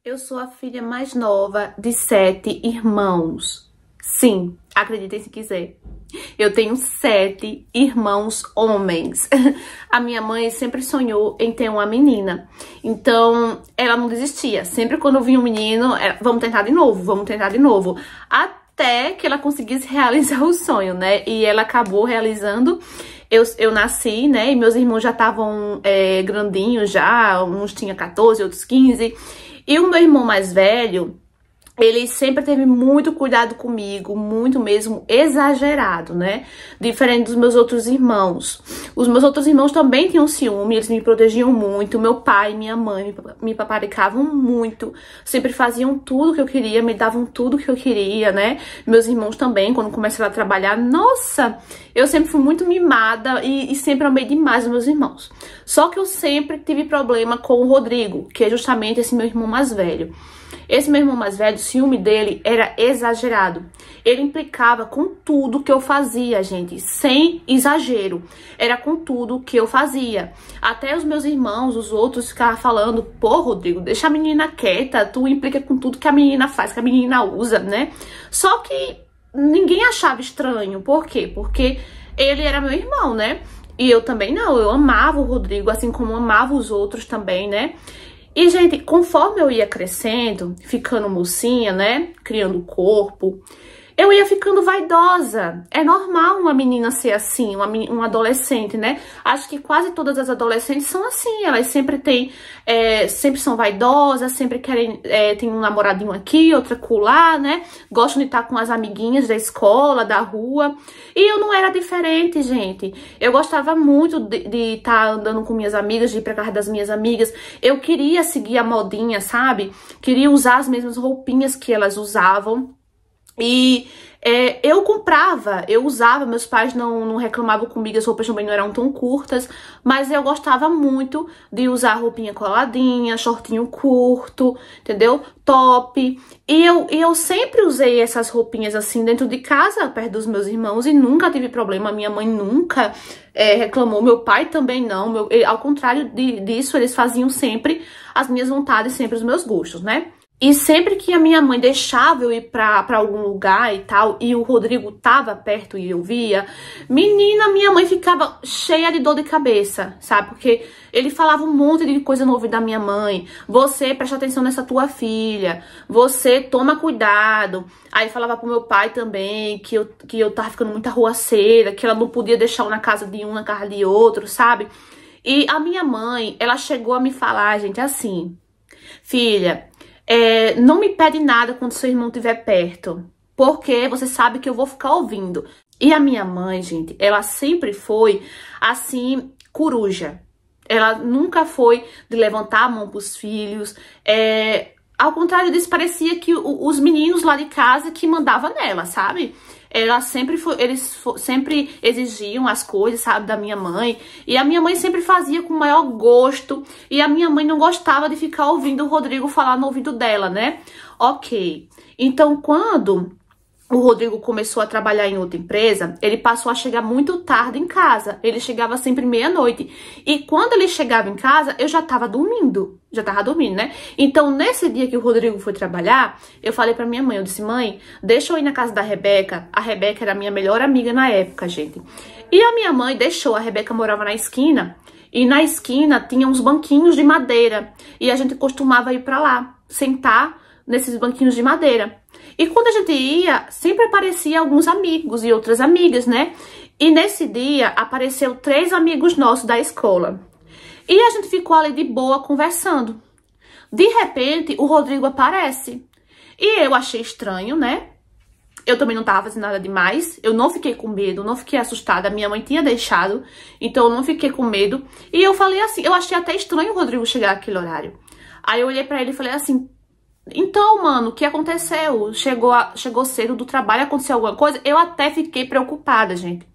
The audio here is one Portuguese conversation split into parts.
Eu sou a filha mais nova de 7 irmãos. Sim, acreditem se quiser. Eu tenho 7 irmãos homens. A minha mãe sempre sonhou em ter uma menina. Então, ela não desistia. Sempre quando vinha um menino, vamos tentar de novo, vamos tentar de novo. Até que ela conseguisse realizar o sonho, né? E ela acabou realizando. Eu nasci, né? E meus irmãos já estavam grandinhos já. Uns tinham 14, outros 15. E o meu irmão mais velho, ele sempre teve muito cuidado comigo, muito mesmo, exagerado, né? Diferente dos meus outros irmãos. Os meus outros irmãos também tinham ciúme, eles me protegiam muito. Meu pai e minha mãe me paparicavam muito. Sempre faziam tudo que eu queria, me davam tudo que eu queria, né? Meus irmãos também, quando começaram a trabalhar, nossa, eu sempre fui muito mimada e sempre amei demais os meus irmãos. Só que eu sempre tive problema com o Rodrigo, que é justamente esse meu irmão mais velho. Esse meu irmão mais velho, o ciúme dele era exagerado. Ele implicava com tudo que eu fazia, gente, sem exagero. Era com tudo que eu fazia. Até os meus irmãos, os outros, ficavam falando: pô, Rodrigo, deixa a menina quieta, tu implica com tudo que a menina faz, que a menina usa, né? Só que ninguém achava estranho. Por quê? Porque ele era meu irmão, né? E eu também não, eu amava o Rodrigo, assim como amava os outros também, né? E, gente, conforme eu ia crescendo, ficando mocinha, né, criando corpo, eu ia ficando vaidosa. É normal uma menina ser assim, uma adolescente, né? Acho que quase todas as adolescentes são assim. Elas sempre sempre são vaidosas, sempre querem, tem um namoradinho aqui, outro acolá, né? Gostam de estar com as amiguinhas da escola, da rua. E eu não era diferente, gente. Eu gostava muito de estar andando com minhas amigas, de ir pra casa das minhas amigas. Eu queria seguir a modinha, sabe? Queria usar as mesmas roupinhas que elas usavam. E eu comprava, eu usava, meus pais não reclamavam comigo, as roupas também não eram tão curtas, mas eu gostava muito de usar roupinha coladinha, shortinho curto, entendeu? Top. E eu sempre usei essas roupinhas assim dentro de casa, perto dos meus irmãos, e nunca tive problema. Minha mãe nunca reclamou, meu pai também não. Ao contrário disso, eles faziam sempre as minhas vontades, sempre os meus gostos, né? E sempre que a minha mãe deixava eu ir pra algum lugar e tal, e o Rodrigo tava perto e eu via, menina, minha mãe ficava cheia de dor de cabeça, sabe? Porque ele falava um monte de coisa no ouvido da minha mãe. Você presta atenção nessa tua filha, você toma cuidado. Aí falava pro meu pai também que eu tava ficando muito arruaceira, que ela não podia deixar um na casa de um, na casa de outro, sabe? E a minha mãe, ela chegou a me falar, gente, assim: filha, não me pede nada quando seu irmão estiver perto, porque você sabe que eu vou ficar ouvindo. E a minha mãe, gente, ela sempre foi, assim, coruja. Ela nunca foi de levantar a mão pros filhos. Ao contrário disso, parecia que os meninos lá de casa que mandavam nela, sabe? Eles sempre exigiam as coisas, sabe, da minha mãe. E a minha mãe sempre fazia com o maior gosto. E a minha mãe não gostava de ficar ouvindo o Rodrigo falar no ouvido dela, né? Ok. Então, quando o Rodrigo começou a trabalhar em outra empresa, ele passou a chegar muito tarde em casa. Ele chegava sempre meia-noite. E quando ele chegava em casa, eu já tava dormindo. Já tava dormindo, né? Então, nesse dia que o Rodrigo foi trabalhar, eu falei pra minha mãe, eu disse: mãe, deixa eu ir na casa da Rebeca. A Rebeca era a minha melhor amiga na época, gente. E a minha mãe deixou, a Rebeca morava na esquina, e na esquina tinha uns banquinhos de madeira. E a gente costumava ir pra lá, sentar nesses banquinhos de madeira. E quando a gente ia, sempre aparecia alguns amigos e outras amigas, né? E nesse dia, apareceu 3 amigos nossos da escola. E a gente ficou ali de boa, conversando. De repente, o Rodrigo aparece. E eu achei estranho, né? Eu também não tava fazendo nada demais. Eu não fiquei com medo, não fiquei assustada. Minha mãe tinha deixado, então eu não fiquei com medo. E eu falei assim, eu achei até estranho o Rodrigo chegar naquele horário. Aí eu olhei pra ele e falei assim: então, mano, o que aconteceu? Chegou cedo do trabalho, aconteceu alguma coisa? Eu até fiquei preocupada, gente.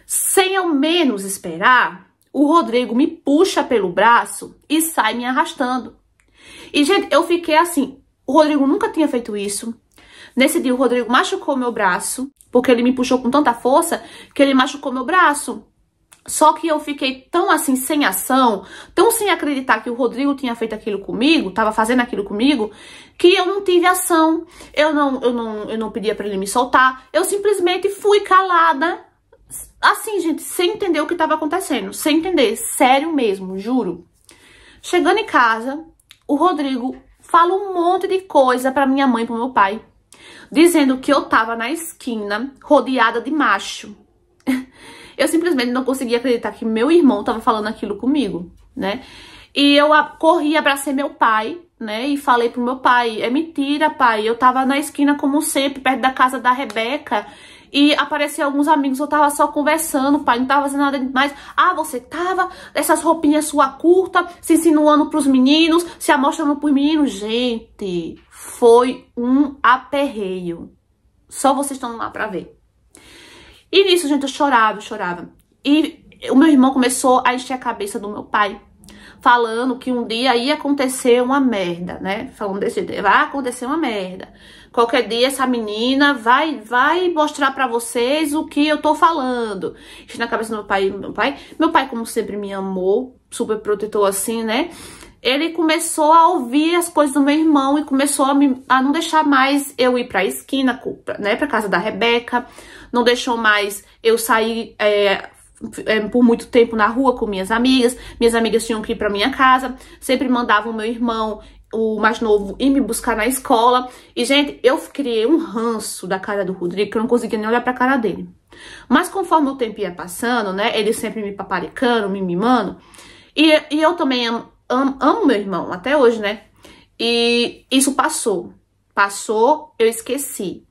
Sem ao menos esperar, o Rodrigo me puxa pelo braço e sai me arrastando. E, gente, eu fiquei assim, o Rodrigo nunca tinha feito isso. Nesse dia, o Rodrigo machucou meu braço, porque ele me puxou com tanta força que ele machucou meu braço. Só que eu fiquei tão assim, sem ação, tão sem acreditar que o Rodrigo tinha feito aquilo comigo, tava fazendo aquilo comigo, que eu não tive ação. Eu não pedia pra ele me soltar. Eu simplesmente fui calada. Assim, gente, sem entender o que tava acontecendo. Sem entender, sério mesmo, juro. Chegando em casa, o Rodrigo fala um monte de coisa pra minha mãe e pro meu pai, dizendo que eu tava na esquina, rodeada de macho. Eu simplesmente não conseguia acreditar que meu irmão tava falando aquilo comigo, né? E eu corri, abracei meu pai, né? E falei pro meu pai, é mentira, pai. Eu tava na esquina como sempre, perto da casa da Rebeca. E apareciam alguns amigos, eu tava só conversando, pai, não tava fazendo nada demais. Ah, você tava, essas roupinhas sua curta, se insinuando pros meninos, se amostrando pros meninos. Gente, foi um aperreio. Só vocês estão lá pra ver. E nisso, gente, eu chorava. E o meu irmão começou a encher a cabeça do meu pai, falando que um dia ia acontecer uma merda, né? Falando desse jeito, vai acontecer uma merda. Qualquer dia essa menina vai mostrar pra vocês o que eu tô falando. Enchendo a cabeça do meu pai. Meu pai, como sempre, me amou, super protetor assim, né? Ele começou a ouvir as coisas do meu irmão e começou a não deixar mais eu ir pra esquina, né, pra casa da Rebeca. Não deixou mais eu sair por muito tempo na rua com minhas amigas. Minhas amigas tinham que ir pra minha casa. Sempre mandavam o meu irmão, o mais novo, ir me buscar na escola. E, gente, eu criei um ranço da cara do Rodrigo, que eu não conseguia nem olhar pra cara dele. Mas conforme o tempo ia passando, né, ele sempre me paparicando, me mimando. E eu também amo meu irmão, até hoje, né? E isso passou. Passou, eu esqueci.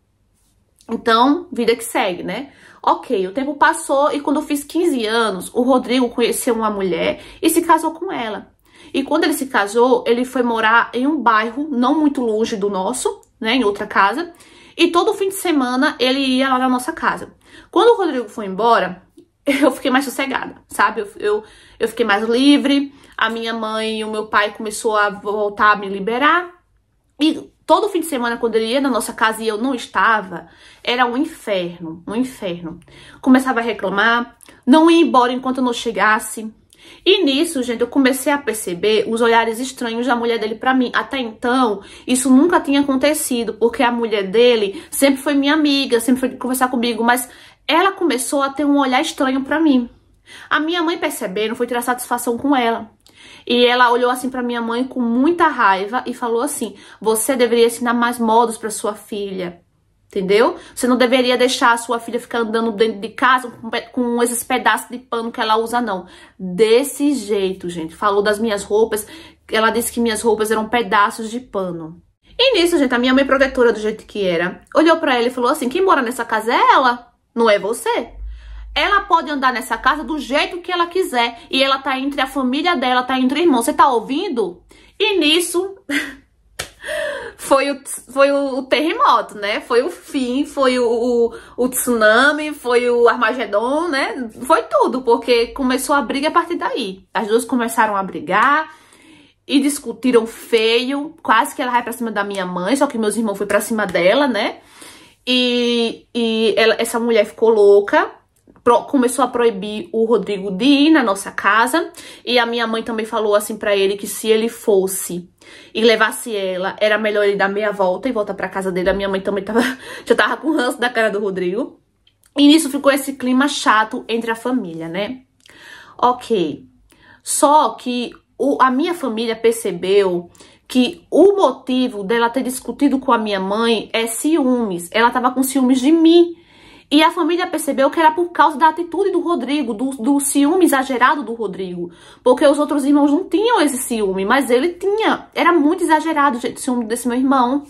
Então, vida que segue, né? Ok, o tempo passou e quando eu fiz 15 anos, o Rodrigo conheceu uma mulher e se casou com ela. E quando ele se casou, ele foi morar em um bairro não muito longe do nosso, né? Em outra casa. E todo fim de semana ele ia lá na nossa casa. Quando o Rodrigo foi embora, eu fiquei mais sossegada, sabe? Eu fiquei mais livre. A minha mãe e o meu pai começou a voltar a me liberar. E todo fim de semana, quando ele ia na nossa casa e eu não estava, era um inferno, um inferno. Começava a reclamar, não ia embora enquanto eu não chegasse. E nisso, gente, eu comecei a perceber os olhares estranhos da mulher dele pra mim. Até então, isso nunca tinha acontecido, porque a mulher dele sempre foi minha amiga, sempre foi conversar comigo, mas ela começou a ter um olhar estranho pra mim. A minha mãe, percebendo, foi tirar satisfação com ela. E ela olhou assim pra minha mãe com muita raiva e falou assim: você deveria ensinar mais modos pra sua filha, entendeu? Você não deveria deixar a sua filha ficar andando dentro de casa com esses pedaços de pano que ela usa, não. Desse jeito, gente. Falou das minhas roupas, ela disse que minhas roupas eram pedaços de pano. E nisso, gente, a minha mãe protetora do jeito que era, olhou pra ela e falou assim: quem mora nessa casa é ela, não é você. Ela pode andar nessa casa do jeito que ela quiser. E ela tá entre a família dela, tá entre irmãos. Você tá ouvindo? E nisso foi o terremoto, né? Foi o fim, foi o tsunami, foi o Armagedon, né? Foi tudo, porque começou a briga a partir daí. As duas começaram a brigar e discutiram feio. Quase que ela vai pra cima da minha mãe, só que meus irmãos foram pra cima dela, né? Essa mulher ficou louca. Começou a proibir o Rodrigo de ir na nossa casa. E a minha mãe também falou assim pra ele que se ele fosse e levasse ela, era melhor ele dar meia volta e voltar pra casa dele. A minha mãe também já tava com ranço da cara do Rodrigo. E nisso ficou esse clima chato entre a família, né? Ok. Só que a minha família percebeu que o motivo dela ter discutido com a minha mãe é ciúmes. Ela tava com ciúmes de mim. E a família percebeu que era por causa da atitude do Rodrigo, do ciúme exagerado do Rodrigo. Porque os outros irmãos não tinham esse ciúme, mas ele tinha. Era muito exagerado, gente, o ciúme desse meu irmão.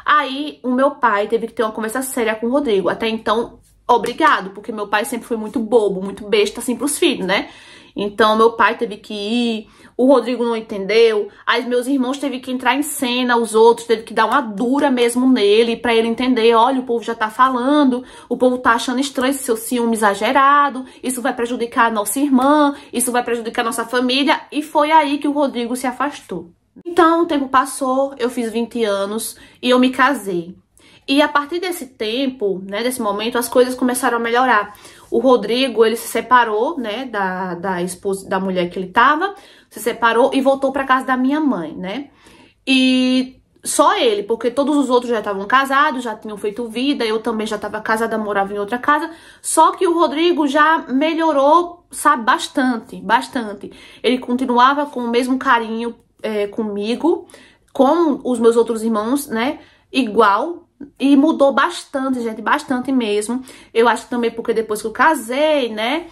Aí o meu pai teve que ter uma conversa séria com o Rodrigo. Até então, obrigado, porque meu pai sempre foi muito bobo, muito besta, assim, pros filhos, né? Então, meu pai teve que ir, o Rodrigo não entendeu, aí meus irmãos teve que entrar em cena, os outros teve que dar uma dura mesmo nele, pra ele entender: olha, o povo já tá falando, o povo tá achando estranho esse seu ciúme exagerado, isso vai prejudicar a nossa irmã, isso vai prejudicar a nossa família, e foi aí que o Rodrigo se afastou. Então, o tempo passou, eu fiz 20 anos e eu me casei. E a partir desse tempo, né, desse momento, as coisas começaram a melhorar. O Rodrigo, ele se separou, né, da esposa, da mulher que ele tava, se separou e voltou pra casa da minha mãe, né? E só ele, porque todos os outros já estavam casados, já tinham feito vida, eu também já estava casada, morava em outra casa. Só que o Rodrigo já melhorou, sabe, bastante. Ele continuava com o mesmo carinho comigo, com os meus outros irmãos, né, igual. E mudou bastante, gente, bastante mesmo. Eu acho também porque depois que eu casei, né,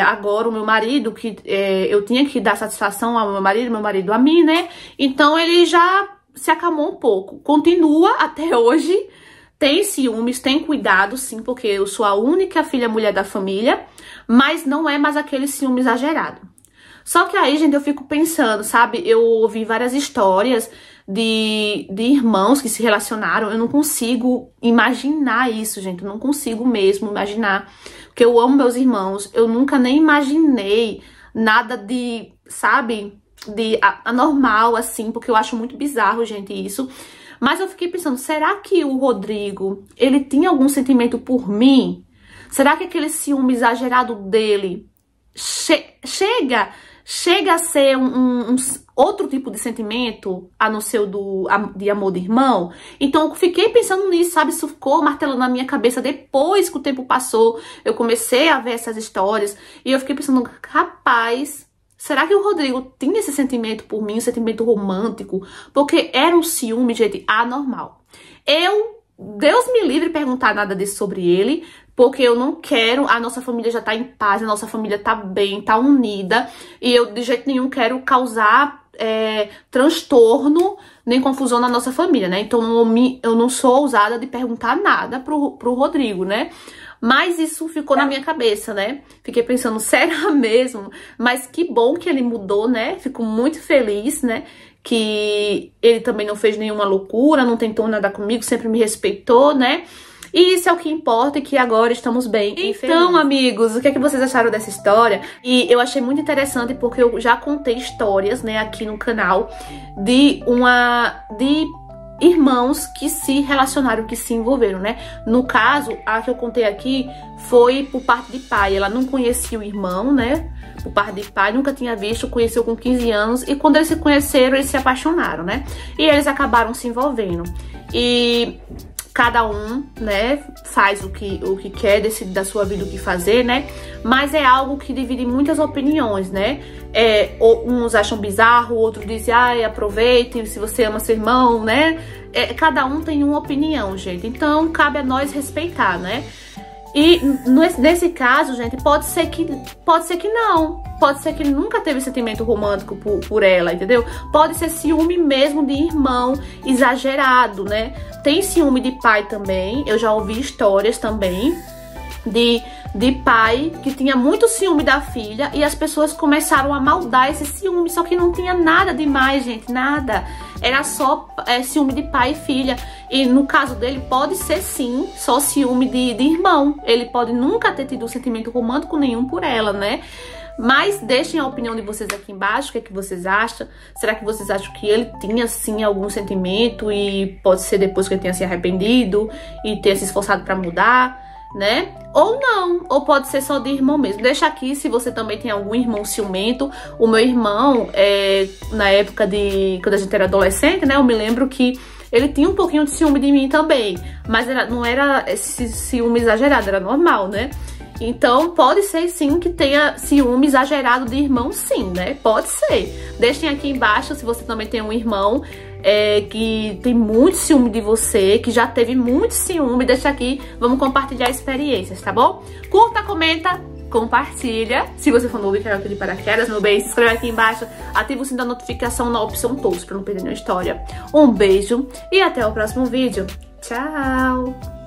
agora o meu marido, que eu tinha que dar satisfação ao meu marido a mim, né, então ele já se acalmou um pouco. Continua até hoje, tem ciúmes, tem cuidado, sim, porque eu sou a única filha mulher da família, mas não é mais aquele ciúme exagerado. Só que aí, gente, eu fico pensando, sabe, eu ouvi várias histórias de irmãos que se relacionaram, eu não consigo imaginar isso, gente, eu não consigo mesmo imaginar, porque eu amo meus irmãos, eu nunca nem imaginei nada de, sabe, de anormal, assim, porque eu acho muito bizarro, gente, isso. Mas eu fiquei pensando, será que o Rodrigo, ele tinha algum sentimento por mim? Será que aquele ciúme exagerado dele chega a ser um outro tipo de sentimento, a não ser o de amor de irmão? Então eu fiquei pensando nisso, sabe? Isso ficou martelando na minha cabeça depois que o tempo passou. Eu comecei a ver essas histórias e eu fiquei pensando, rapaz, será que o Rodrigo tinha esse sentimento por mim, um sentimento romântico? Porque era um ciúme, gente, anormal. Deus me livre de perguntar nada disso sobre ele, porque eu não quero, a nossa família já tá em paz, a nossa família tá bem, tá unida, e eu de jeito nenhum quero causar transtorno nem confusão na nossa família, né? Então eu não sou ousada de perguntar nada pro Rodrigo, né? Mas isso ficou na minha cabeça, né? Fiquei pensando, será mesmo? Mas que bom que ele mudou, né? Fico muito feliz, né? Que ele também não fez nenhuma loucura, não tentou nada comigo, sempre me respeitou, né? E isso é o que importa e que agora estamos bem. Então, amigos, o que é que vocês acharam dessa história? E eu achei muito interessante porque eu já contei histórias, né, aqui no canal de irmãos que se relacionaram, que se envolveram, né? No caso, a que eu contei aqui foi por parte de pai. Ela não conhecia o irmão, né? Por parte de pai, nunca tinha visto, conheceu com 15 anos. E quando eles se conheceram, eles se apaixonaram, né? E eles acabaram se envolvendo. E cada um, né, faz o que quer, decide da sua vida o que fazer, né? Mas é algo que divide muitas opiniões, né? Uns acham bizarro, outros dizem, ai, aproveitem se você ama seu irmão, né? Cada um tem uma opinião, gente. Então, cabe a nós respeitar, né? E nesse caso, gente, pode ser que não. Pode ser que ele nunca teve sentimento romântico por ela, entendeu? Pode ser ciúme mesmo de irmão exagerado, né? Tem ciúme de pai também. Eu já ouvi histórias também de pai que tinha muito ciúme da filha e as pessoas começaram a maldar esse ciúme, só que não tinha nada demais, gente, nada. Era só ciúme de pai e filha. E no caso dele pode ser sim, só ciúme de irmão. Ele pode nunca ter tido um sentimento romântico nenhum por ela, né? Mas deixem a opinião de vocês aqui embaixo, o que é que vocês acham? Será que vocês acham que ele tinha sim algum sentimento e pode ser depois que ele tenha se arrependido e tenha se esforçado pra mudar, né? Ou não, ou pode ser só de irmão mesmo. Deixa aqui se você também tem algum irmão ciumento. O meu irmão, na época quando a gente era adolescente, né? Eu me lembro que ele tinha um pouquinho de ciúme de mim também. Mas não era esse ciúme exagerado, era normal, né? Então, pode ser sim que tenha ciúme exagerado de irmão, sim, né? Pode ser. Deixem aqui embaixo se você também tem um irmão que tem muito ciúme de você, que já teve muito ciúme. Deixa aqui, vamos compartilhar experiências, tá bom? Curta, comenta, compartilha. Se você for novo e quer pedir paraquedas, meu bem, se inscreve aqui embaixo, ativa o sininho da notificação na opção todos pra não perder nenhuma história. Um beijo e até o próximo vídeo. Tchau!